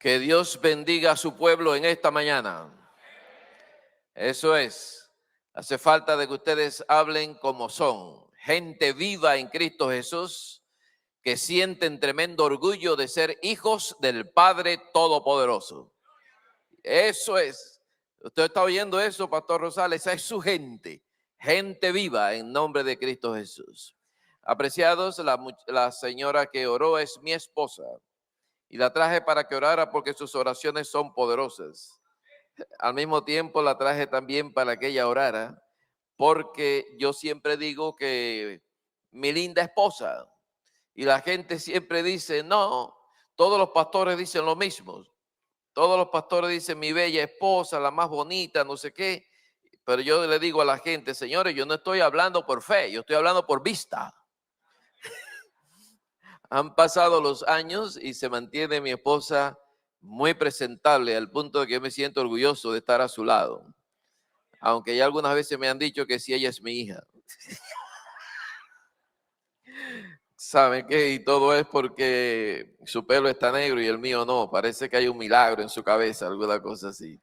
Que Dios bendiga a su pueblo en esta mañana. Eso es. Hace falta de que ustedes hablen como son. Gente viva en Cristo Jesús, que sienten tremendo orgullo de ser hijos del Padre Todopoderoso. Eso es. ¿Usted está oyendo eso, Pastor Rosales? Esa es su gente. Gente viva en nombre de Cristo Jesús. Apreciados, la señora que oró es mi esposa. Y la traje para que orara porque sus oraciones son poderosas. Al mismo tiempo la traje también para que ella orara, porque yo siempre digo que mi linda esposa, y la gente siempre dice, no, todos los pastores dicen lo mismo. Todos los pastores dicen mi bella esposa, la más bonita, no sé qué. Pero yo le digo a la gente, señores, yo no estoy hablando por fe, yo estoy hablando por vista. Han pasado los años y se mantiene mi esposa muy presentable al punto de que me siento orgulloso de estar a su lado. Aunque ya algunas veces me han dicho que si ella es mi hija. ¿Saben qué? Y todo es porque su pelo está negro y el mío no. Parece que hay un milagro en su cabeza, alguna cosa así.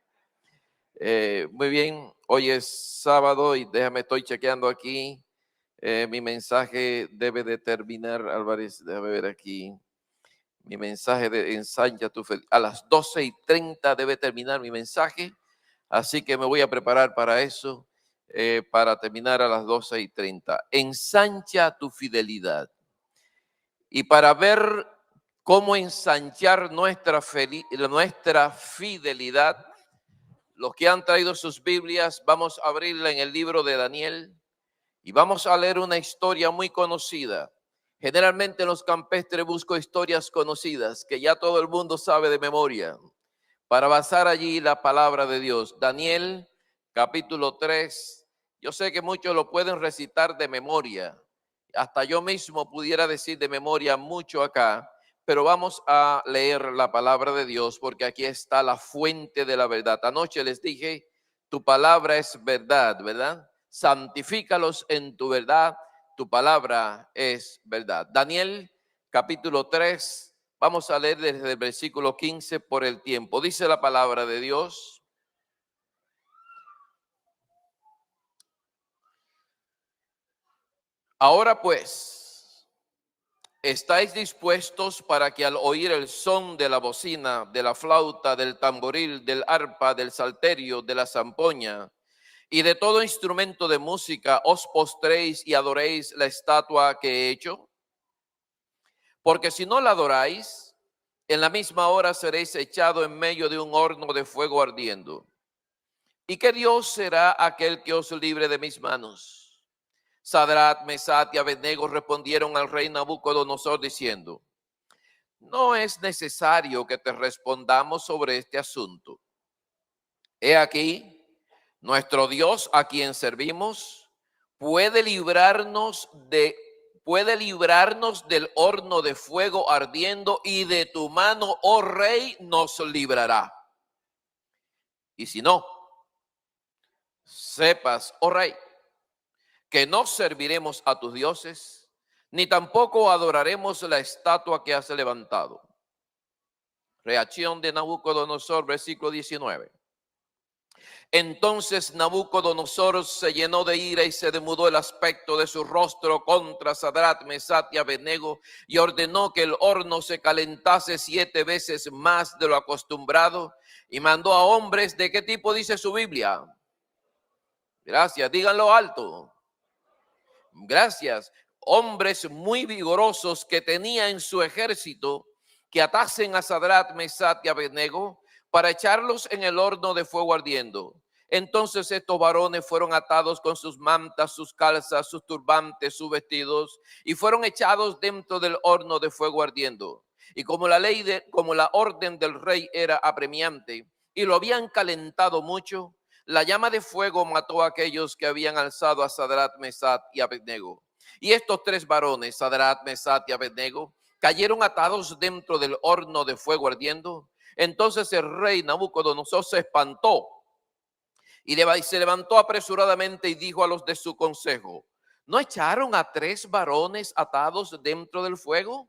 Muy bien, hoy es sábado y estoy chequeando aquí. Mi mensaje debe de terminar, Álvarez, déjame ver aquí. Mi mensaje de ensancha tu fe. A las 12:30 debe terminar mi mensaje. Así que me voy a preparar para eso, para terminar a las 12:30. Ensancha tu fidelidad. Y para ver cómo ensanchar nuestra fidelidad, los que han traído sus Biblias, vamos a abrirla en el libro de Daniel y vamos a leer una historia muy conocida. Generalmente en los campestres busco historias conocidas que ya todo el mundo sabe de memoria para basar allí la palabra de Dios. Daniel, capítulo 3. Yo sé que muchos lo pueden recitar de memoria. Hasta yo mismo pudiera decir de memoria mucho acá, pero vamos a leer la palabra de Dios porque aquí está la fuente de la verdad. Anoche les dije, tu palabra es verdad, ¿verdad? Santifícalos en tu verdad, tu palabra es verdad. Daniel, capítulo 3. Vamos a leer desde el versículo 15 por el tiempo. Dice la palabra de Dios. Ahora pues, ¿estáis dispuestos para que al oír el son de la bocina, de la flauta, del tamboril, del arpa, del salterio, de la zampoña y de todo instrumento de música os postréis y adoréis la estatua que he hecho? Porque si no la adoráis, en la misma hora seréis echado en medio de un horno de fuego ardiendo. ¿Y qué Dios será aquel que os libre de mis manos? Sadrach, Mesach y Abednego respondieron al rey Nabucodonosor diciendo, no es necesario que te respondamos sobre este asunto. He aquí, nuestro Dios a quien servimos puede librarnos del horno de fuego ardiendo y de tu mano, oh rey, nos librará. Y si no, sepas, oh rey, que no serviremos a tus dioses, ni tampoco adoraremos la estatua que has levantado. Reacción de Nabucodonosor, versículo 19. Entonces Nabucodonosor se llenó de ira y se demudó el aspecto de su rostro contra Sadrach, Mesach y Abednego y ordenó que el horno se calentase 7 veces más de lo acostumbrado y mandó a hombres. ¿De qué tipo dice su Biblia? Gracias, díganlo alto. Gracias. Hombres muy vigorosos que tenía en su ejército que atasen a Sadrach, Mesach y Abednego para echarlos en el horno de fuego ardiendo. Entonces estos varones fueron atados con sus mantas, sus calzas, sus turbantes, sus vestidos y fueron echados dentro del horno de fuego ardiendo. Y como la orden del rey era apremiante y lo habían calentado mucho, la llama de fuego mató a aquellos que habían alzado a Sadrach, Mesach y Abednego. Y estos 3 varones, Sadrach, Mesach y Abednego, cayeron atados dentro del horno de fuego ardiendo. Entonces el rey Nabucodonosor se espantó y se levantó apresuradamente y dijo a los de su consejo, ¿no echaron a 3 varones atados dentro del fuego?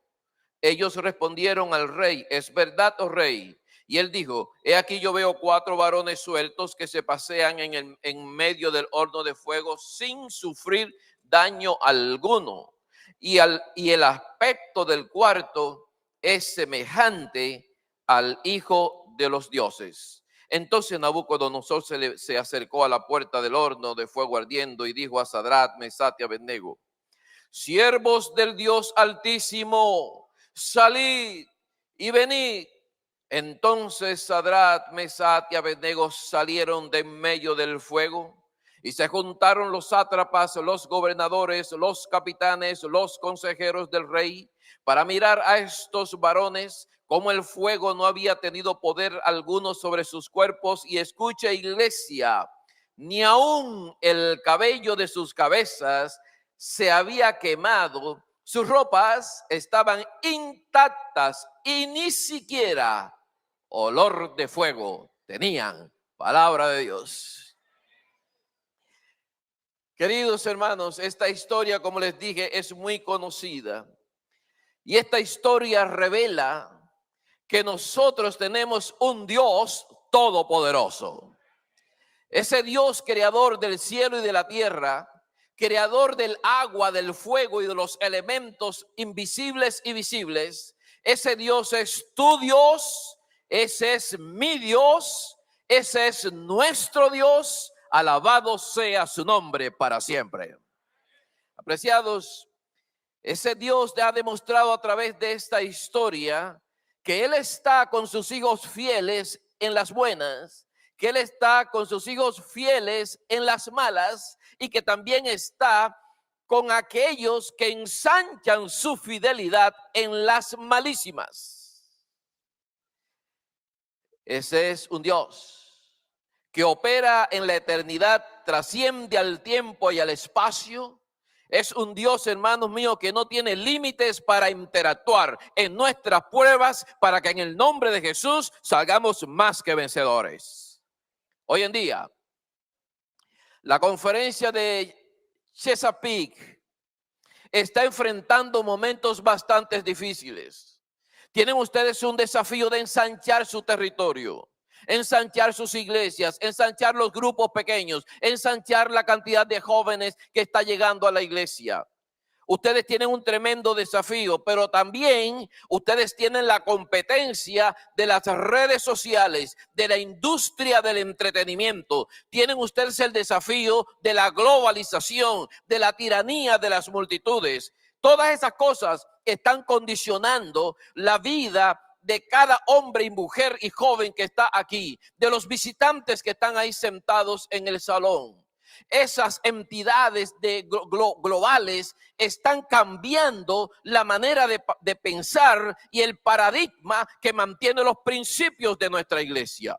Ellos respondieron al rey, es verdad, oh rey. Y él dijo, he aquí yo veo 4 varones sueltos que se pasean en medio del horno de fuego sin sufrir daño alguno. Y el aspecto del cuarto es semejante al Hijo de los dioses. Entonces Nabucodonosor se acercó a la puerta del horno de fuego ardiendo y dijo a Sadrach, Mesach y Abednego, siervos del Dios Altísimo, salid y venid. Entonces Sadrach, Mesach y Abednego salieron de en medio del fuego y se juntaron los sátrapas, los gobernadores, los capitanes, los consejeros del rey para mirar a estos varones, como el fuego no había tenido poder alguno sobre sus cuerpos. Y escucha, iglesia, ni aún el cabello de sus cabezas se había quemado, sus ropas estaban intactas y ni siquiera olor de fuego tenían. Palabra de Dios. Queridos hermanos, esta historia, como les dije, es muy conocida. Y esta historia revela que nosotros tenemos un Dios todopoderoso. Ese Dios creador del cielo y de la tierra, creador del agua, del fuego y de los elementos invisibles y visibles. Ese Dios es tu Dios, ese es mi Dios, ese es nuestro Dios. Alabado sea su nombre para siempre. Apreciados, ese Dios te ha demostrado a través de esta historia que Él está con sus hijos fieles en las buenas, que Él está con sus hijos fieles en las malas y que también está con aquellos que ensanchan su fidelidad en las malísimas. Ese es un Dios que opera en la eternidad, trasciende al tiempo y al espacio. Es un Dios, hermanos míos, que no tiene límites para interactuar en nuestras pruebas, para que en el nombre de Jesús salgamos más que vencedores. Hoy en día, la conferencia de Chesapeake está enfrentando momentos bastante difíciles. Tienen ustedes un desafío de ensanchar su territorio, ensanchar sus iglesias, ensanchar los grupos pequeños, ensanchar la cantidad de jóvenes que está llegando a la iglesia. Ustedes tienen un tremendo desafío, pero también ustedes tienen la competencia de las redes sociales, de la industria del entretenimiento. Tienen ustedes el desafío de la globalización, de la tiranía de las multitudes. Todas esas cosas están condicionando la vida de cada hombre y mujer y joven que está aquí, de los visitantes que están ahí sentados en el salón. Esas entidades globales están cambiando la manera de pensar y el paradigma que mantiene los principios de nuestra iglesia.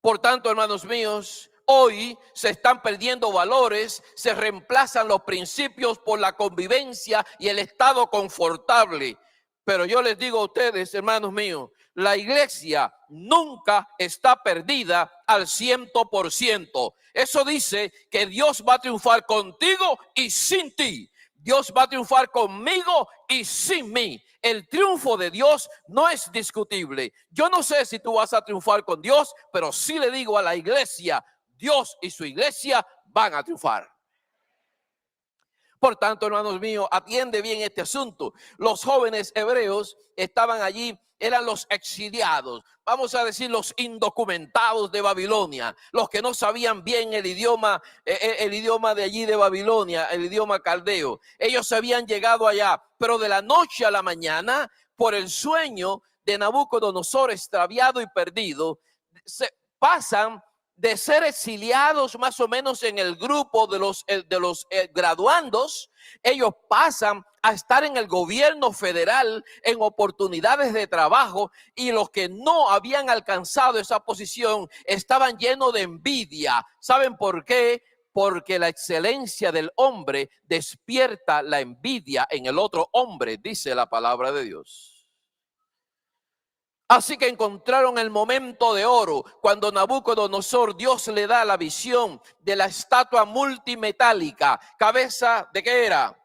Por tanto, hermanos míos, hoy se están perdiendo valores, se reemplazan los principios por la convivencia y el estado confortable. Pero yo les digo a ustedes, hermanos míos, la iglesia nunca está perdida al 100%. Eso dice que Dios va a triunfar contigo y sin ti. Dios va a triunfar conmigo y sin mí. El triunfo de Dios no es discutible. Yo no sé si tú vas a triunfar con Dios, pero sí le digo a la iglesia, Dios y su iglesia van a triunfar. Por tanto, hermanos míos, atiende bien este asunto. Los jóvenes hebreos estaban allí, eran los exiliados, vamos a decir los indocumentados de Babilonia, los que no sabían bien el idioma de allí de Babilonia, el idioma caldeo. Ellos habían llegado allá, pero de la noche a la mañana, por el sueño de Nabucodonosor extraviado y perdido, se pasan de ser exiliados más o menos en el grupo de los graduandos. Ellos pasan a estar en el gobierno federal en oportunidades de trabajo, y los que no habían alcanzado esa posición estaban llenos de envidia. ¿Saben por qué? Porque la excelencia del hombre despierta la envidia en el otro hombre, dice la palabra de Dios. Así que encontraron el momento de oro cuando Nabucodonosor, Dios le da la visión de la estatua multimetálica. ¿Cabeza de qué era?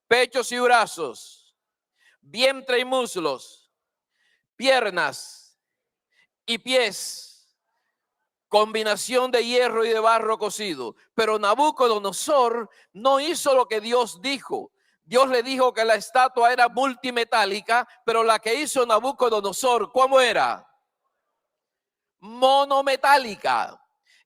Pechos y brazos, vientre y muslos, piernas y pies, combinación de hierro y de barro cocido. Pero Nabucodonosor no hizo lo que Dios dijo. Dios le dijo que la estatua era multimetálica, pero la que hizo Nabucodonosor, ¿cómo era? Monometálica.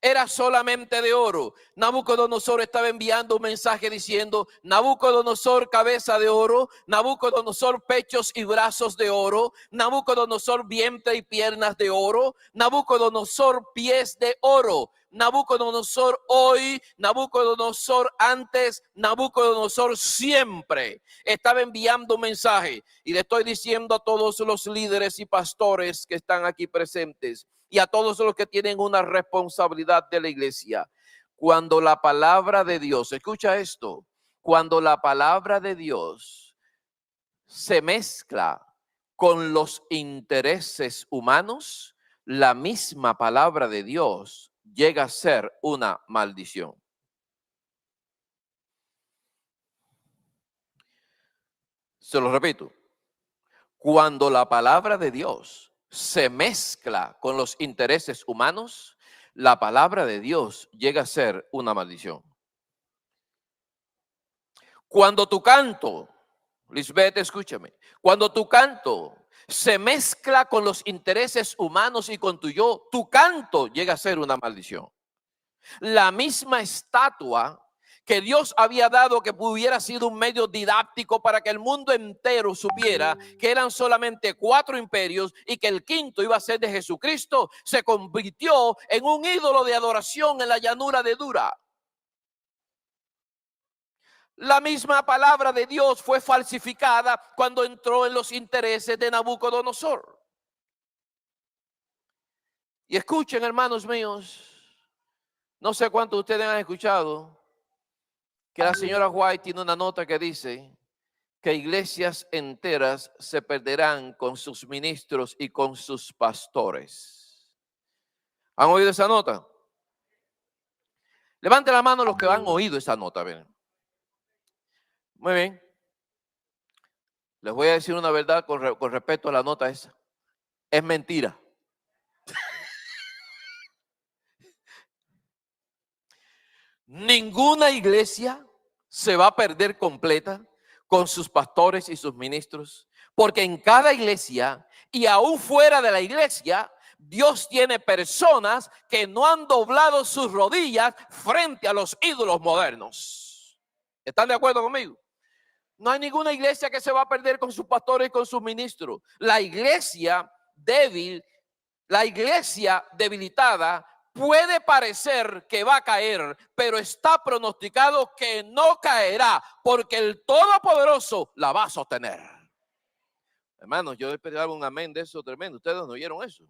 Era solamente de oro. Nabucodonosor estaba enviando un mensaje diciendo: Nabucodonosor, cabeza de oro; Nabucodonosor, pechos y brazos de oro; Nabucodonosor, vientre y piernas de oro; Nabucodonosor, pies de oro. Nabucodonosor hoy, Nabucodonosor antes, Nabucodonosor siempre estaba enviando un mensaje. Y le estoy diciendo a todos los líderes y pastores que están aquí presentes, y a todos los que tienen una responsabilidad de la iglesia: cuando la palabra de Dios, escucha esto, cuando la palabra de Dios se mezcla con los intereses humanos, la misma palabra de Dios llega a ser una maldición. Se lo repito, cuando la palabra de Dios se mezcla con los intereses humanos, la palabra de Dios llega a ser una maldición. Cuando tu canto, Lisbeth, escúchame, cuando tu canto se mezcla con los intereses humanos y con tu yo, tu canto llega a ser una maldición. La misma estatua que Dios había dado, que hubiera sido un medio didáctico para que el mundo entero supiera que eran solamente 4 imperios y que el quinto iba a ser de Jesucristo, se convirtió en un ídolo de adoración en la llanura de Dura. La misma palabra de Dios fue falsificada cuando entró en los intereses de Nabucodonosor. Y escuchen, hermanos míos, no sé cuántos de ustedes han escuchado que la señora White tiene una nota que dice que iglesias enteras se perderán con sus ministros y con sus pastores. ¿Han oído esa nota? Levante la mano los que han oído esa nota. Ven. Muy bien. Les voy a decir una verdad con respecto a la nota esa. Es mentira. Ninguna iglesia se va a perder completa con sus pastores y sus ministros, porque en cada iglesia y aún fuera de la iglesia, Dios tiene personas que no han doblado sus rodillas frente a los ídolos modernos. ¿Están de acuerdo conmigo? No hay ninguna iglesia que se va a perder con sus pastores y con sus ministros. La iglesia débil, la iglesia debilitada, puede parecer que va a caer, pero está pronosticado que no caerá, porque el Todopoderoso la va a sostener. Hermanos, yo esperaba un amén de eso tremendo. ¿Ustedes no oyeron eso?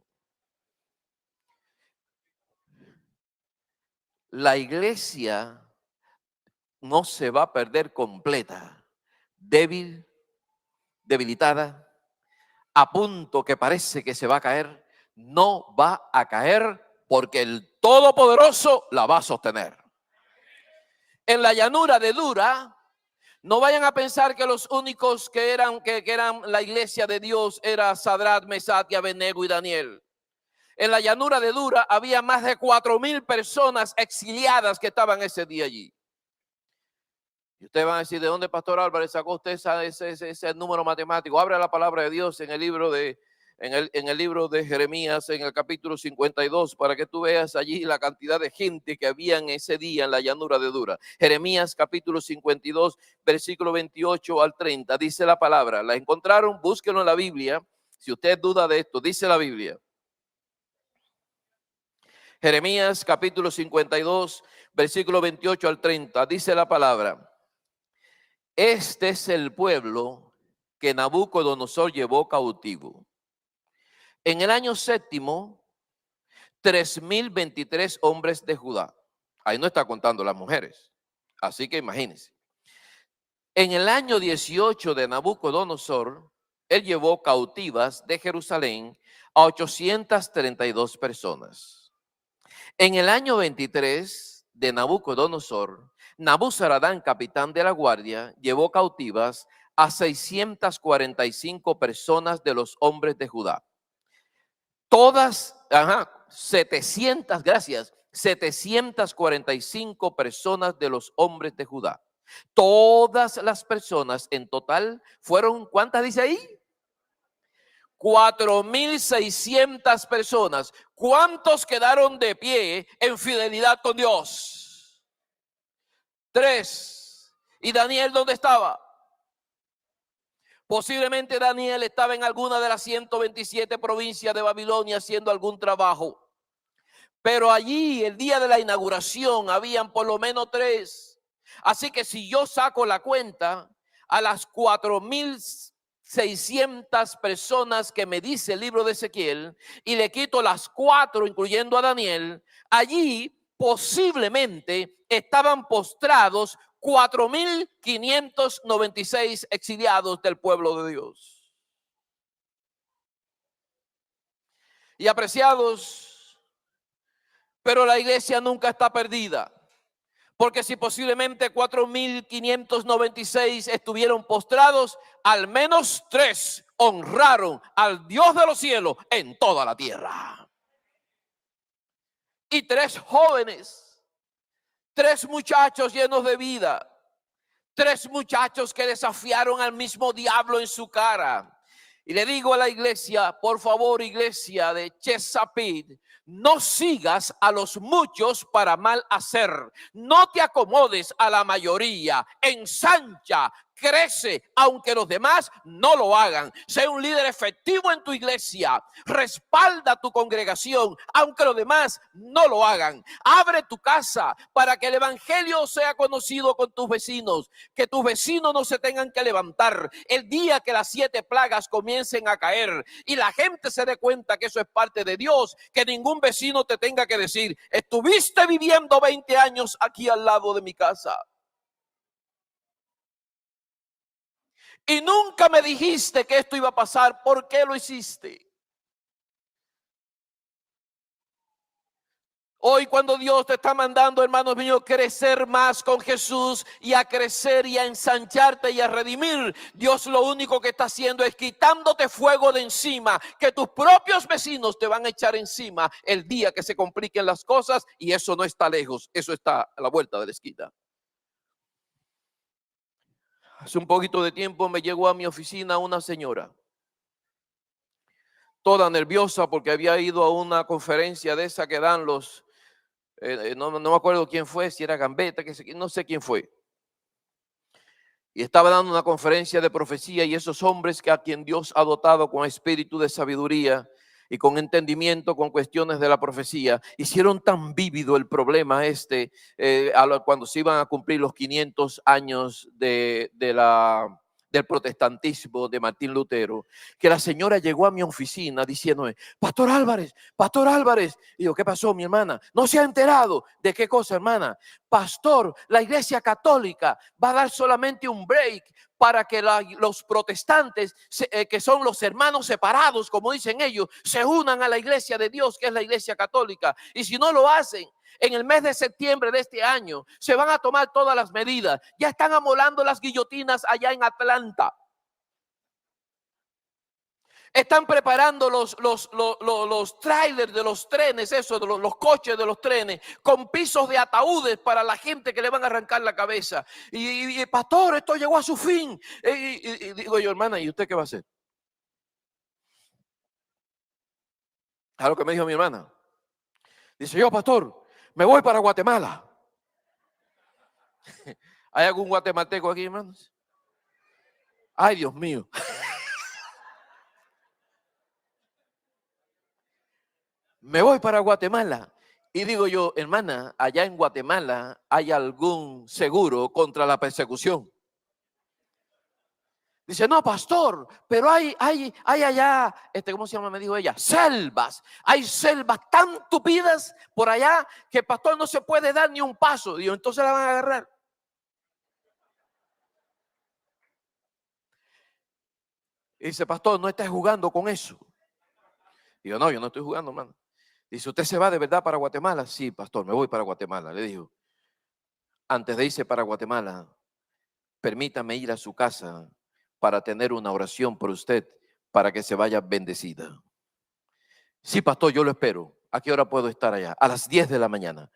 La iglesia no se va a perder completa, débil, debilitada, a punto que parece que se va a caer. No va a caer, porque el Todopoderoso la va a sostener. En la llanura de Dura, no vayan a pensar que los únicos que eran la iglesia de Dios era Sadrach, Mesach y Abednego y Daniel. En la llanura de Dura había más de 4,000 personas exiliadas que estaban ese día allí. Y ustedes van a decir: ¿de dónde, Pastor Álvarez, sacó usted ese número matemático? Abre la palabra de Dios en el libro de Jeremías, en el capítulo 52, para que tú veas allí la cantidad de gente que había en ese día en la llanura de Dura. Jeremías capítulo 52, versículo 28 al 30, dice la palabra. ¿La encontraron? Búsquenlo en la Biblia. Si usted duda de esto, dice la Biblia. Jeremías capítulo 52, versículo 28 al 30, dice la palabra: este es el pueblo que Nabucodonosor llevó cautivo. En el año 7, 3,023 hombres de Judá. Ahí no está contando las mujeres. Así que imagínense. En el año 18 de Nabucodonosor, él llevó cautivas de Jerusalén a 832 personas. En el año 23 de Nabucodonosor, Nabuzaradán, capitán de la guardia, llevó cautivas a 645 personas de los hombres de Judá. Todas, 700, gracias, 745 personas de los hombres de Judá. Todas las personas en total fueron, ¿cuántas dice ahí? 4,600 personas. ¿Cuántos quedaron de pie en fidelidad con Dios? 3. ¿Y Daniel dónde estaba? Posiblemente Daniel estaba en alguna de las 127 provincias de Babilonia haciendo algún trabajo. Pero allí, el día de la inauguración, habían por lo menos 3. Así que si yo saco la cuenta, a las 4,600 personas que me dice el libro de Ezequiel, y le quito las 4, incluyendo a Daniel, allí posiblemente estaban postrados 4,596 exiliados del pueblo de Dios. Y apreciados, pero la iglesia nunca está perdida. Porque si posiblemente 4,596 estuvieron postrados, al menos 3 honraron al Dios de los cielos en toda la tierra. Y 3 jóvenes, 3 muchachos llenos de vida, 3 muchachos que desafiaron al mismo diablo en su cara. Y le digo a la iglesia, por favor, iglesia de Chesapeake, no sigas a los muchos para mal hacer. No te acomodes a la mayoría. Ensancha, crece, aunque los demás no lo hagan. Sé un líder efectivo en tu iglesia. Respalda tu congregación, aunque los demás no lo hagan. Abre tu casa para que el evangelio sea conocido con tus vecinos. Que tus vecinos no se tengan que levantar el día que las 7 plagas comiencen a caer y la gente se dé cuenta que eso es parte de Dios. Que ningún vecino te tenga que decir: estuviste viviendo 20 años aquí al lado de mi casa y nunca me dijiste que esto iba a pasar. ¿Por qué lo hiciste? Hoy, cuando Dios te está mandando, hermanos míos, crecer más con Jesús y a crecer y a ensancharte y a redimir, Dios lo único que está haciendo es quitándote fuego de encima, que tus propios vecinos te van a echar encima el día que se compliquen las cosas, y eso no está lejos, eso está a la vuelta de la esquina. Hace un poquito de tiempo me llegó a mi oficina una señora, toda nerviosa porque había ido a una conferencia de esa que dan los... no me acuerdo quién fue, si era Gambetta, no sé quién fue. Y estaba dando una conferencia de profecía, y esos hombres que a quien Dios ha dotado con espíritu de sabiduría y con entendimiento con cuestiones de la profecía, hicieron tan vívido el problema cuando se iban a cumplir los 500 años del protestantismo de Martín Lutero, que la señora llegó a mi oficina diciéndome: Pastor Álvarez, y yo: ¿qué pasó, mi hermana? ¿No se ha enterado? ¿De qué cosa, hermana? Pastor, la iglesia católica va a dar solamente un break para que los protestantes, que son los hermanos separados, como dicen ellos, se unan a la iglesia de Dios, que es la iglesia católica. Y si no lo hacen, en el mes de septiembre de este año se van a tomar todas las medidas. Ya están amolando las guillotinas allá en Atlanta. Están preparando los trailers de los trenes, los coches de los trenes, con pisos de ataúdes para la gente que le van a arrancar la cabeza. Y pastor, esto llegó a su fin. Y digo yo: hermana, ¿y usted qué va a hacer? ¿Sabes lo que me dijo mi hermana? Dice: yo, pastor, me voy para Guatemala. ¿Hay algún guatemalteco aquí, hermanos? Ay, Dios mío. Me voy para Guatemala. Y digo yo: hermana, allá en Guatemala ¿hay algún seguro contra la persecución? Dice: no, pastor, pero hay allá, ¿cómo se llama? Me dijo ella, selvas. Hay selvas tan tupidas por allá que el pastor no se puede dar ni un paso. Digo: entonces la van a agarrar. Y dice: pastor, no estés jugando con eso. Digo: no, yo no estoy jugando, hermano. Dice: ¿usted se va de verdad para Guatemala? Sí, pastor, me voy para Guatemala. Le dijo: antes de irse para Guatemala, permítame ir a su casa para tener una oración por usted, para que se vaya bendecida. Sí, pastor, yo lo espero. ¿A qué hora puedo estar allá? A las 10 de la mañana.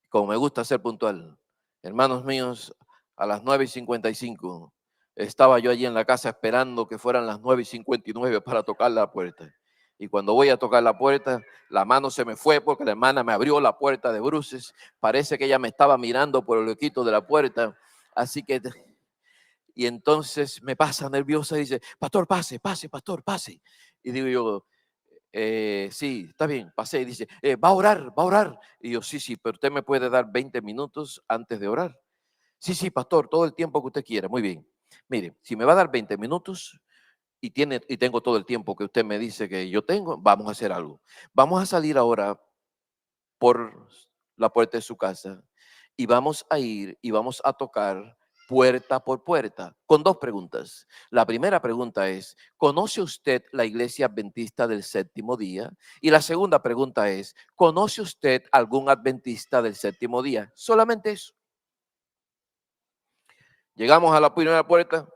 Como me gusta ser puntual. Hermanos míos, a las 9:55 estaba yo allí en la casa esperando que fueran las 9:59 para tocar la puerta. Y cuando voy a tocar la puerta, la mano se me fue porque la hermana me abrió la puerta de bruces. Parece que ella me estaba mirando por el huequito de la puerta. Así que, y entonces me pasa nerviosa y dice, pastor, pase, pase, pastor, pase. Y digo yo, sí, está bien, pasé. Y dice, va a orar, va a orar. Y yo, sí, sí, pero usted me puede dar 20 minutos antes de orar. Sí, sí, pastor, todo el tiempo que usted quiera. Muy bien. Mire, si me va a dar 20 minutos y tengo todo el tiempo que usted me dice que yo tengo, vamos a hacer algo. Vamos a salir ahora por la puerta de su casa y vamos a ir y vamos a tocar puerta por puerta con dos preguntas. La primera pregunta es, ¿conoce usted la Iglesia Adventista del Séptimo Día? Y la segunda pregunta es, ¿conoce usted algún adventista del séptimo día? Solamente eso. Llegamos a la primera puerta,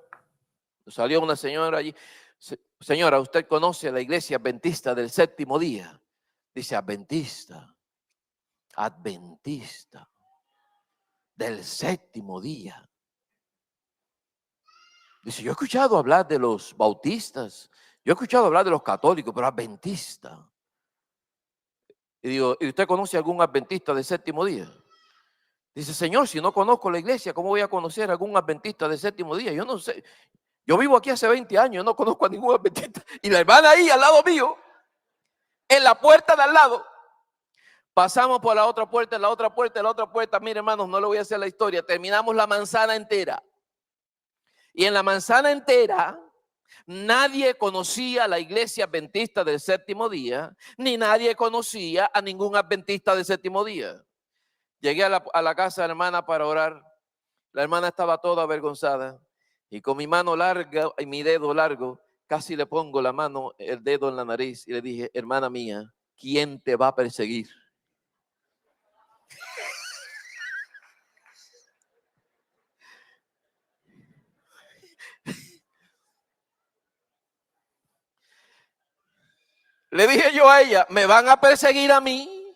salió una señora allí. Señora, ¿usted conoce la Iglesia Adventista del Séptimo Día? Dice, Adventista, Adventista del séptimo día. Dice, yo he escuchado hablar de los bautistas, yo he escuchado hablar de los católicos, pero adventista. Y digo, ¿y usted conoce algún adventista del séptimo día? Dice, Señor, si no conozco la iglesia, ¿cómo voy a conocer algún adventista del séptimo día? Yo no sé. Yo vivo aquí hace 20 años, no conozco a ningún adventista. Y la hermana ahí al lado mío, en la puerta de al lado. Pasamos por la otra puerta, la otra puerta, la otra puerta. Mire, hermanos, no le voy a hacer la historia. Terminamos la manzana entera. Y en la manzana entera, nadie conocía a la iglesia adventista del séptimo día, ni nadie conocía a ningún adventista del séptimo día. Llegué a la casa de la hermana para orar. La hermana estaba toda avergonzada y con mi mano larga y mi dedo largo, casi le pongo la mano, el dedo en la nariz y le dije, hermana mía, ¿quién te va a perseguir? Le dije yo a ella, ¿me van a perseguir a mí?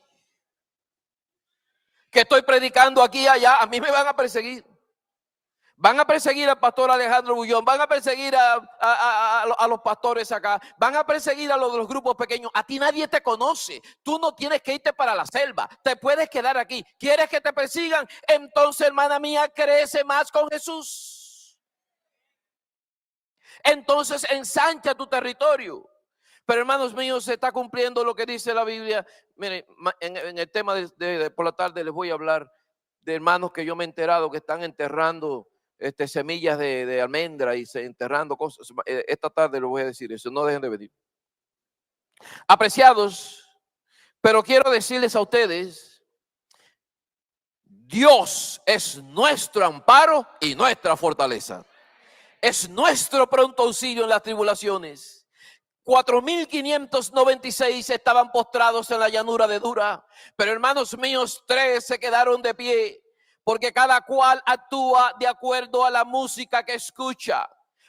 Que estoy predicando aquí y allá, a mí me van a perseguir. Van a perseguir al pastor Alejandro Bullón, van a perseguir a los pastores acá, van a perseguir a los de los grupos pequeños. A ti nadie te conoce, tú no tienes que irte para la selva, te puedes quedar aquí. ¿Quieres que te persigan? Entonces, hermana mía, crece más con Jesús. Entonces ensancha tu territorio. Pero hermanos míos, se está cumpliendo lo que dice la Biblia. Miren, en el tema de por la tarde les voy a hablar de hermanos que yo me he enterado que están enterrando semillas de almendra y enterrando cosas. Esta tarde les voy a decir eso, no dejen de venir. Apreciados, pero quiero decirles a ustedes, Dios es nuestro amparo y nuestra fortaleza. Es nuestro pronto auxilio en las tribulaciones. 4,596 estaban postrados en la llanura de Dura, pero hermanos míos, 3 se quedaron de pie, porque cada cual actúa de acuerdo a la música que escucha.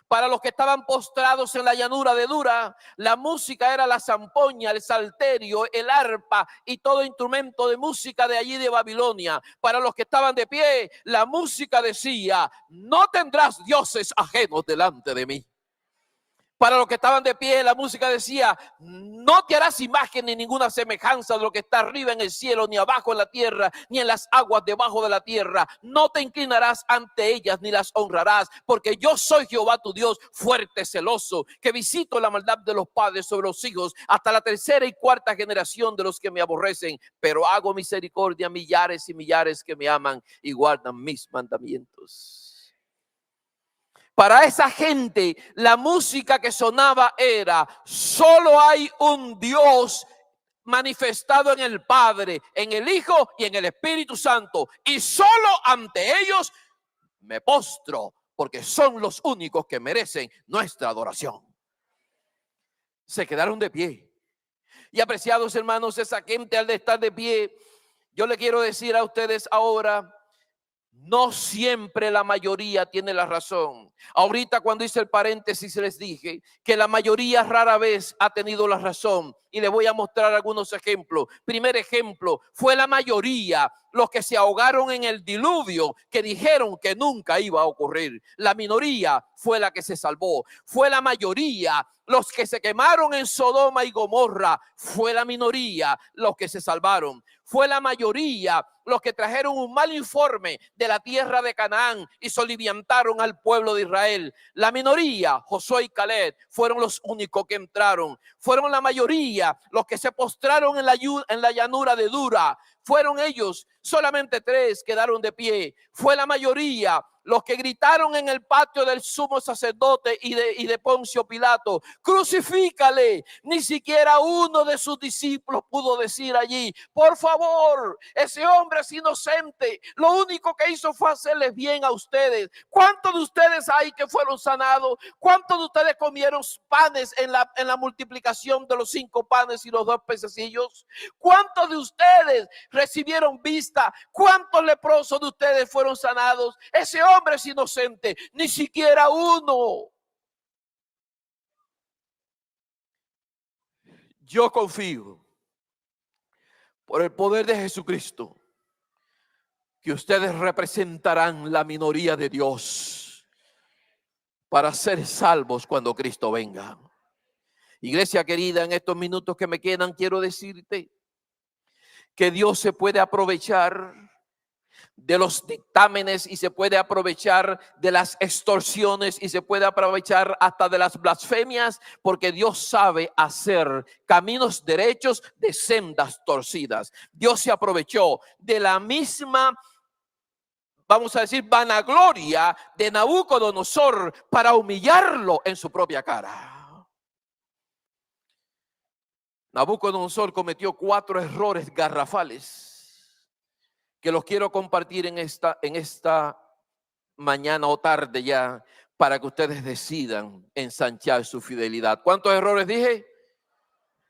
Para los que estaban postrados en la llanura de Dura, la música era la zampoña, el salterio, el arpa y todo instrumento de música de allí de Babilonia. Para los que estaban de pie, la música decía, no tendrás dioses ajenos delante de mí. Para los que estaban de pie, la música decía, no te harás imagen ni ninguna semejanza de lo que está arriba en el cielo, ni abajo en la tierra, ni en las aguas debajo de la tierra. No te inclinarás ante ellas, ni las honrarás, porque yo soy Jehová tu Dios, fuerte, celoso, que visito la maldad de los padres sobre los hijos, hasta la tercera y cuarta generación de los que me aborrecen, pero hago misericordia a millares y millares que me aman y guardan mis mandamientos. Para esa gente, la música que sonaba era, solo hay un Dios manifestado en el Padre, en el Hijo y en el Espíritu Santo. Y solo ante ellos me postro, porque son los únicos que merecen nuestra adoración. Se quedaron de pie. Y apreciados hermanos, esa gente al estar de pie, yo le quiero decir a ustedes ahora, No siempre la mayoría tiene la razón. Ahorita cuando hice el paréntesis les dije que la mayoría rara vez ha tenido la razón y les voy a mostrar algunos ejemplos. Primer ejemplo, fue la mayoría los que se ahogaron en el diluvio que dijeron que nunca iba a ocurrir. La minoría fue la que se salvó. Fue la mayoría los que se quemaron en Sodoma y Gomorra. Fue la minoría los que se salvaron. Fue la mayoría los que trajeron un mal informe de la tierra de Canaán y soliviantaron al pueblo de Israel. La minoría, Josué y Caleb, fueron los únicos que entraron. Fueron la mayoría los que se postraron en la llanura de Dura. Fueron ellos, solamente 3 quedaron de pie. Fue la mayoría los que gritaron en el patio del sumo sacerdote y de Poncio Pilato: crucifícale. Ni siquiera uno de sus discípulos pudo decir allí: por favor, ese hombre es inocente, lo único que hizo fue hacerles bien a ustedes. ¿Cuántos de ustedes hay que fueron sanados? ¿Cuántos de ustedes comieron panes en la multiplicación de los 5 panes y los 2 pececillos? ¿Cuántos de ustedes recibieron vista? ¿Cuántos leprosos de ustedes fueron sanados? Ese hombre es inocente, ni siquiera uno. Yo confío por el poder de Jesucristo que ustedes representarán la minoría de Dios para ser salvos cuando Cristo venga. Iglesia querida, en estos minutos que me quedan, quiero decirte que Dios se puede aprovechar de los dictámenes y se puede aprovechar de las extorsiones y se puede aprovechar hasta de las blasfemias, porque Dios sabe hacer caminos derechos de sendas torcidas. Dios se aprovechó de la misma, vamos a decir, vanagloria de Nabucodonosor para humillarlo en su propia cara. Nabucodonosor cometió 4 errores garrafales que los quiero compartir en esta mañana o tarde ya, para que ustedes decidan ensanchar su fidelidad. ¿Cuántos errores dije?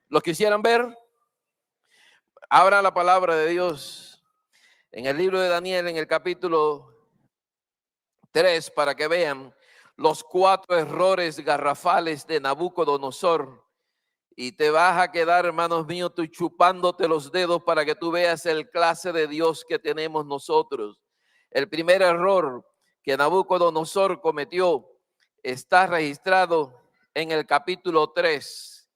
¿Los quisieran ver? Abran la palabra de Dios en el libro de Daniel, en el capítulo 3, para que vean los 4 errores garrafales de Nabucodonosor. Y te vas a quedar, hermanos míos, tú chupándote los dedos para que tú veas el clase de Dios que tenemos nosotros. El primer error que Nabucodonosor cometió está registrado en el capítulo 3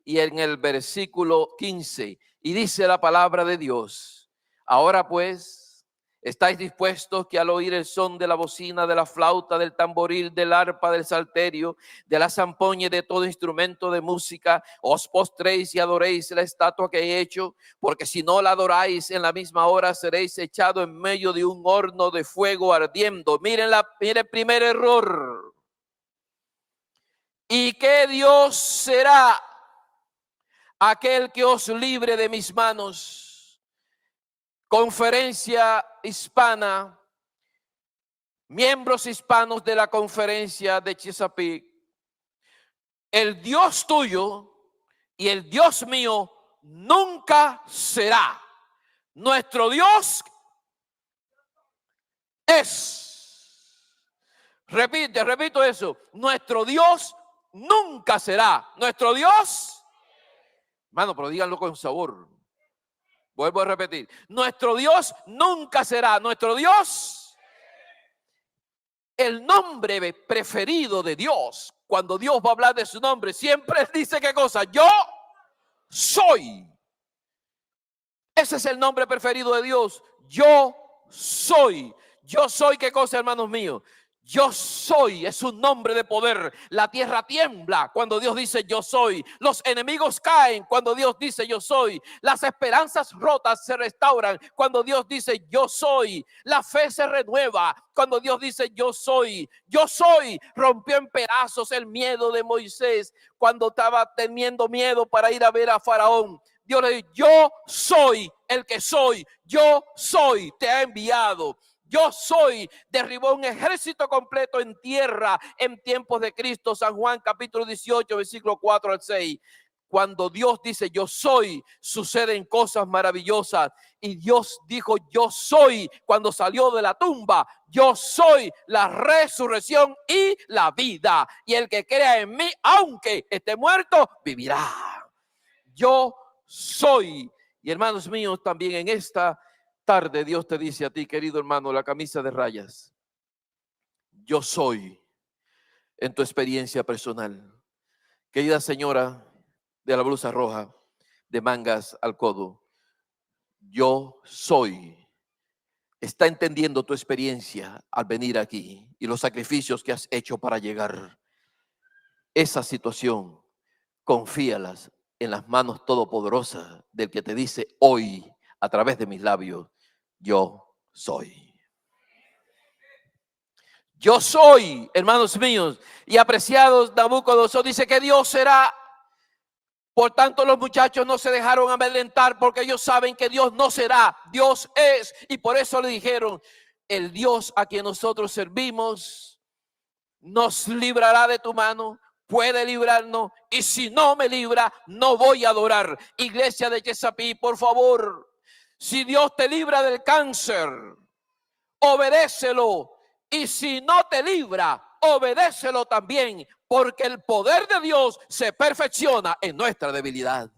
y en el versículo 15. Y dice la palabra de Dios: ahora pues, ¿estáis dispuestos que al oír el son de la bocina, de la flauta, del tamboril, del arpa, del salterio, de la zampoña y de todo instrumento de música, os postréis y adoréis la estatua que he hecho? Porque si no la adoráis, en la misma hora seréis echados en medio de un horno de fuego ardiendo. Miren el primer error. ¿Y qué Dios será? Aquel que os libre de mis manos. Conferencia hispana, miembros hispanos de la conferencia de Chesapeake, el Dios tuyo y el Dios mío nunca será. Nuestro Dios es. Repito eso. Nuestro Dios nunca será. Nuestro Dios, hermano, pero díganlo con sabor. Vuelvo a repetir, nuestro Dios nunca será. Nuestro Dios, el nombre preferido de Dios, cuando Dios va a hablar de su nombre, siempre dice ¿qué cosa? Yo soy. Ese es el nombre preferido de Dios. Yo soy. Yo soy, ¿qué cosa, hermanos míos? Yo soy, es un nombre de poder. La tierra tiembla cuando Dios dice yo soy. Los enemigos caen cuando Dios dice yo soy. Las esperanzas rotas se restauran cuando Dios dice yo soy. La fe se renueva cuando Dios dice yo soy. Yo soy. Rompió en pedazos el miedo de Moisés cuando estaba teniendo miedo para ir a ver a Faraón. Dios le dice: yo soy el que soy. Yo soy, te ha enviado. Yo soy, derribó un ejército completo en tierra en tiempos de Cristo. San Juan capítulo 18, versículo 4 al 6. cuando Dios dice yo soy, suceden cosas maravillosas. Y Dios dijo yo soy cuando salió de la tumba. Yo soy la resurrección y la vida. Y el que crea en mí, aunque esté muerto, vivirá. Yo soy. Y hermanos míos, también en esta tarde Dios te dice a ti, querido hermano, la camisa de rayas. Yo soy en tu experiencia personal. Querida señora de la blusa roja, de mangas al codo, yo soy. Está entendiendo tu experiencia al venir aquí y los sacrificios que has hecho para llegar. Esa situación, confíalas en las manos todopoderosas del que te dice hoy a través de mis labios, yo soy. Yo soy, hermanos míos y apreciados. Nabucodonosor dice que Dios será. Por tanto, los muchachos no se dejaron amedrentar porque ellos saben que Dios no será, Dios es. Y por eso le dijeron, el Dios a quien nosotros servimos nos librará de tu mano, puede librarnos. Y si no me libra, no voy a adorar. Iglesia de Chesapí, por favor, si Dios te libra del cáncer, obedécelo. Y si no te libra, obedécelo también, porque el poder de Dios se perfecciona en nuestra debilidad.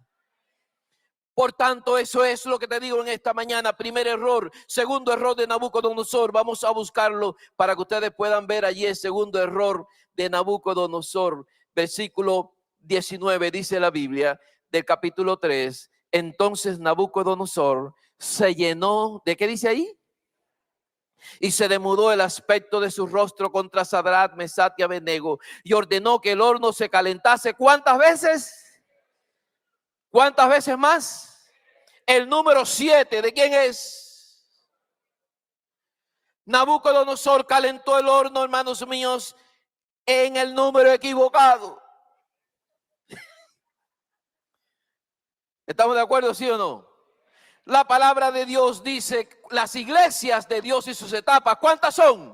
Por tanto, eso es lo que te digo en esta mañana. Primer error. Segundo error de Nabucodonosor. Vamos a buscarlo para que ustedes puedan ver allí el segundo error de Nabucodonosor. Versículo 19 dice la Biblia del capítulo 3. Entonces Nabucodonosor se llenó, ¿de qué dice ahí? Y se demudó el aspecto de su rostro contra Sadrach, Mesach y Abednego y ordenó que el horno se calentase. ¿Cuántas veces? ¿Cuántas veces más? El número 7, ¿de quién es? Nabucodonosor calentó el horno, hermanos míos, en el número equivocado. ¿Estamos de acuerdo, sí o no? La palabra de Dios dice, las iglesias de Dios y sus etapas, ¿cuántas son?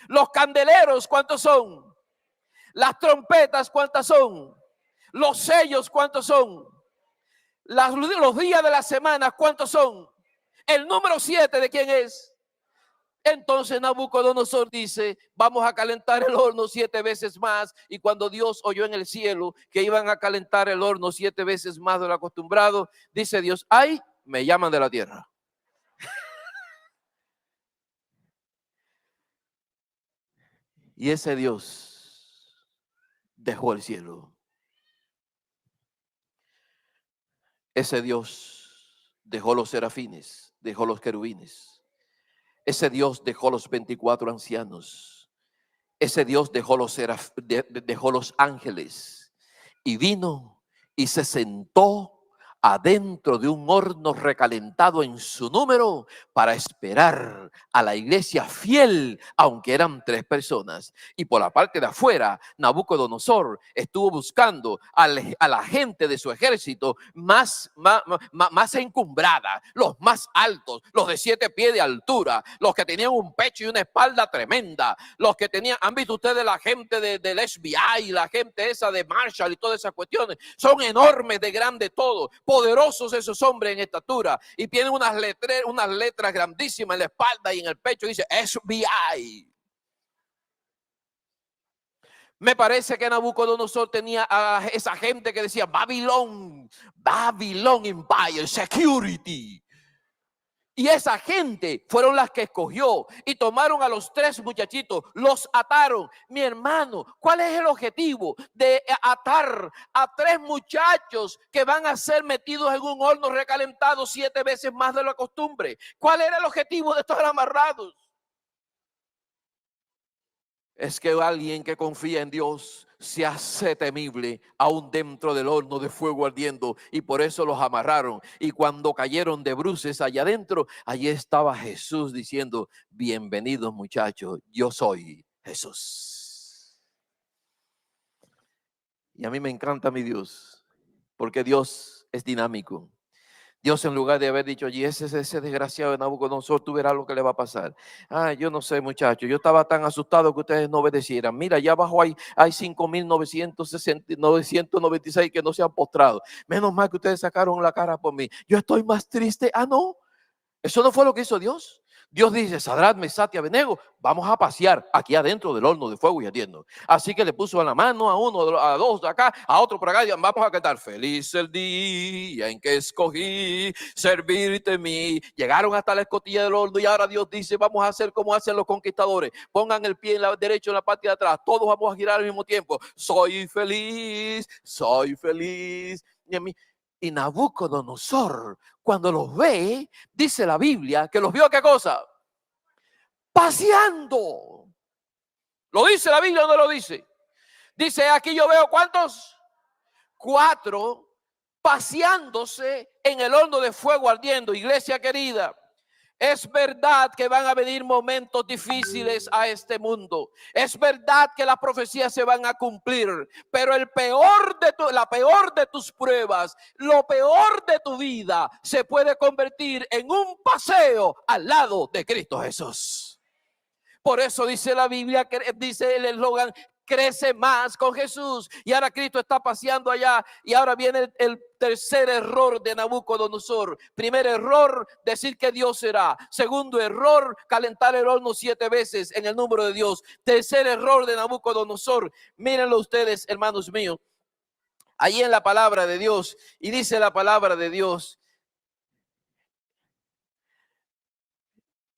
Los candeleros, ¿cuántos son? Las trompetas, ¿cuántas son? Los sellos, ¿cuántos son? Los días de la semana, ¿cuántos son? El número 7, ¿de quién es? Entonces Nabucodonosor dice, vamos a calentar el horno 7 veces más. Y cuando Dios oyó en el cielo que iban a calentar el horno 7 veces más de lo acostumbrado, dice Dios, ay, me llaman de la tierra. Y ese Dios dejó el cielo. Ese Dios dejó los serafines, dejó los querubines. Ese Dios dejó los 24 ancianos. Ese Dios dejó dejó los ángeles y vino y se sentó adentro de un horno recalentado en su número para esperar a la iglesia fiel, aunque eran 3 personas. Y por la parte de afuera, Nabucodonosor estuvo buscando a la gente de su ejército más encumbrada, los más altos, los de 7 pies de altura, los que tenían un pecho y una espalda tremenda, los que tenían, han visto ustedes la gente del FBI, la gente esa de Marshall y todas esas cuestiones, son enormes de grande todo, poderosos esos hombres en estatura y tienen unas letras grandísimas en la espalda y en el pecho, dice FBI. Me parece que Nabucodonosor tenía a esa gente que decía Babylon Empire Security. Y esa gente fueron las que escogió y tomaron a los 3 muchachitos, los ataron. Mi hermano, ¿cuál es el objetivo de atar a 3 muchachos que van a ser metidos en un horno recalentado 7 veces más de la costumbre? ¿Cuál era el objetivo de estar amarrados? Es que alguien que confía en Dios se hace temible aún dentro del horno de fuego ardiendo, y por eso los amarraron. Y cuando cayeron de bruces allá adentro, allí estaba Jesús diciendo, bienvenidos muchachos, yo soy Jesús. Y a mí me encanta mi Dios, porque Dios es dinámico. Dios, en lugar de haber dicho, y ese desgraciado de Nabucodonosor, tú verás lo que le va a pasar. Yo no sé, muchachos, yo estaba tan asustado que ustedes no obedecieran. Mira, allá abajo hay 5,996 que no se han postrado. Menos mal que ustedes sacaron la cara por mí. Yo estoy más triste. No, eso no fue lo que hizo Dios. Dios dice, Sadrach, Mesach y Abednego, vamos a pasear aquí adentro del horno de fuego y ardiendo. Así que le puso en la mano a uno, a dos de acá, a otro por acá, y vamos a cantar, feliz el día en que escogí servirte a mí. Llegaron hasta la escotilla del horno y ahora Dios dice, vamos a hacer como hacen los conquistadores. Pongan el pie en la derecha en la parte de atrás, todos vamos a girar al mismo tiempo. Soy feliz, soy feliz. Y Nabucodonosor, cuando los ve, dice la Biblia, que los vio, ¿qué cosa? Paseando. ¿Lo dice la Biblia o no lo dice? Dice, aquí yo veo, ¿cuántos? 4 paseándose en el horno de fuego ardiendo. Iglesia querida, es verdad que van a venir momentos difíciles a este mundo. Es verdad que las profecías se van a cumplir, pero la peor de tus pruebas, lo peor de tu vida, se puede convertir en un paseo al lado de Cristo Jesús. Por eso dice la Biblia, dice el eslogan, crece más con Jesús. Y ahora Cristo está paseando allá. Y ahora viene el tercer error de Nabucodonosor. Primer error, decir que Dios será. Segundo error, calentar el horno 7 veces en el número de Dios. Tercer error de Nabucodonosor. Mírenlo ustedes, hermanos míos. Ahí en la palabra de Dios. Y dice la palabra de Dios.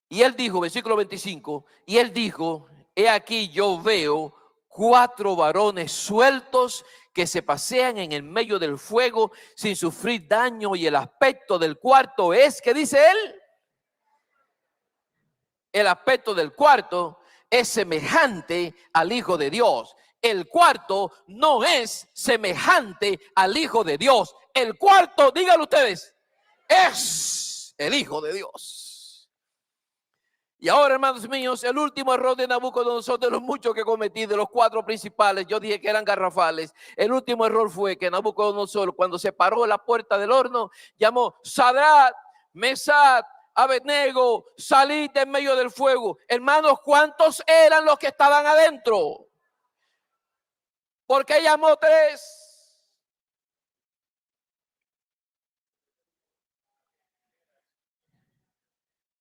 Y él dijo, versículo 25, y él dijo, he aquí yo veo 4 varones sueltos que se pasean en el medio del fuego sin sufrir daño, y el aspecto del cuarto es, ¿qué dice él? El aspecto del cuarto es semejante al Hijo de Dios. El cuarto no es semejante al Hijo de Dios. El cuarto, díganlo ustedes, es el Hijo de Dios. Y ahora, hermanos míos, el último error de Nabucodonosor, de los muchos que cometí, de los 4 principales, yo dije que eran garrafales. El último error fue que Nabucodonosor, cuando se paró en la puerta del horno, llamó, Sadrach, Mesach, Abednego, salid en medio del fuego. Hermanos, ¿cuántos eran los que estaban adentro? ¿Por qué llamó 3?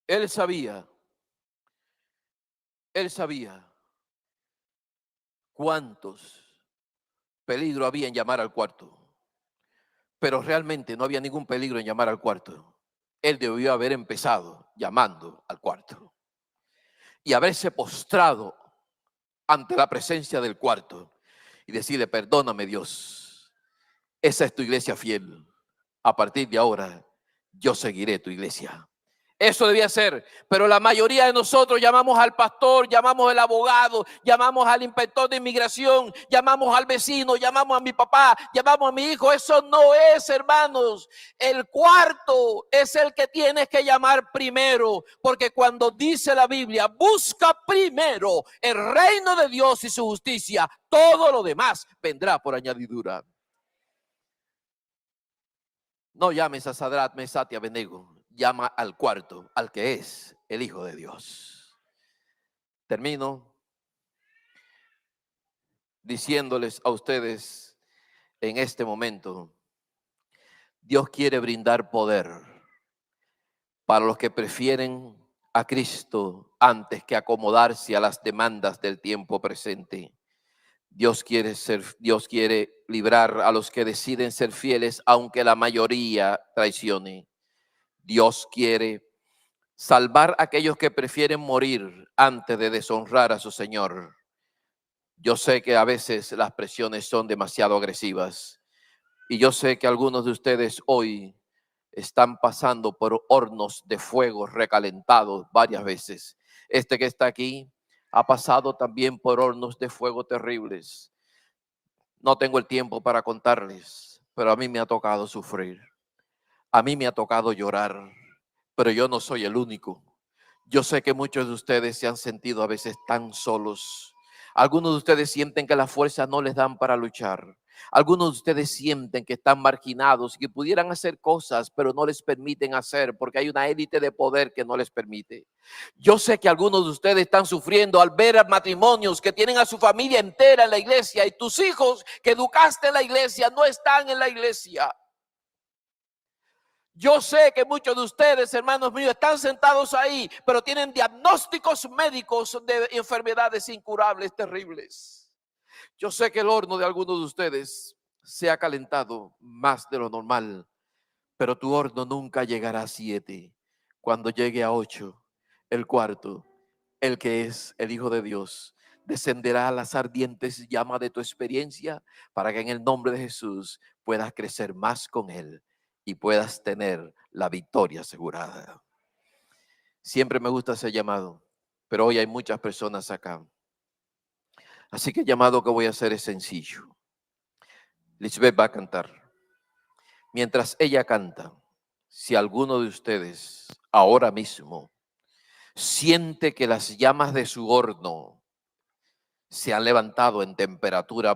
Él sabía cuántos peligro había en llamar al cuarto, pero realmente no había ningún peligro en llamar al cuarto. Él debió haber empezado llamando al cuarto y haberse postrado ante la presencia del cuarto y decirle, perdóname Dios, esa es tu iglesia fiel. A partir de ahora, yo seguiré tu iglesia. Eso debía ser, pero la mayoría de nosotros llamamos al pastor, llamamos al abogado, llamamos al inspector de inmigración, llamamos al vecino, llamamos a mi papá, llamamos a mi hijo. Eso no es, hermanos. El cuarto es el que tienes que llamar primero, porque cuando dice la Biblia, busca primero el reino de Dios y su justicia, todo lo demás vendrá por añadidura. No llames a Sadrach, Mesach y Abednego. Llama al cuarto, al que es el Hijo de Dios. Termino diciéndoles a ustedes en este momento, Dios quiere brindar poder para los que prefieren a Cristo antes que acomodarse a las demandas del tiempo presente. Dios quiere librar a los que deciden ser fieles aunque la mayoría traicione. Dios quiere salvar a aquellos que prefieren morir antes de deshonrar a su Señor. Yo sé que a veces las presiones son demasiado agresivas y yo sé que algunos de ustedes hoy están pasando por hornos de fuego recalentados varias veces. Este que está aquí ha pasado también por hornos de fuego terribles. No tengo el tiempo para contarles, pero a mí me ha tocado sufrir. A mí me ha tocado llorar, pero yo no soy el único. Yo sé que muchos de ustedes se han sentido a veces tan solos. Algunos de ustedes sienten que las fuerzas no les dan para luchar. Algunos de ustedes sienten que están marginados y que pudieran hacer cosas, pero no les permiten hacer porque hay una élite de poder que no les permite. Yo sé que algunos de ustedes están sufriendo al ver a matrimonios que tienen a su familia entera en la iglesia y tus hijos que educaste en la iglesia no están en la iglesia. Yo sé que muchos de ustedes, hermanos míos, están sentados ahí, pero tienen diagnósticos médicos de enfermedades incurables, terribles. Yo sé que el horno de algunos de ustedes se ha calentado más de lo normal, pero tu horno nunca llegará a 7. Cuando llegue a 8, el cuarto, el que es el Hijo de Dios, descenderá a las ardientes llamas de tu experiencia para que en el nombre de Jesús puedas crecer más con Él y puedas tener la victoria asegurada. Siempre me gusta ese llamado, pero hoy hay muchas personas acá. Así que el llamado que voy a hacer es sencillo. Lisbeth va a cantar. Mientras ella canta, si alguno de ustedes ahora mismo siente que las llamas de su horno se han levantado en temperatura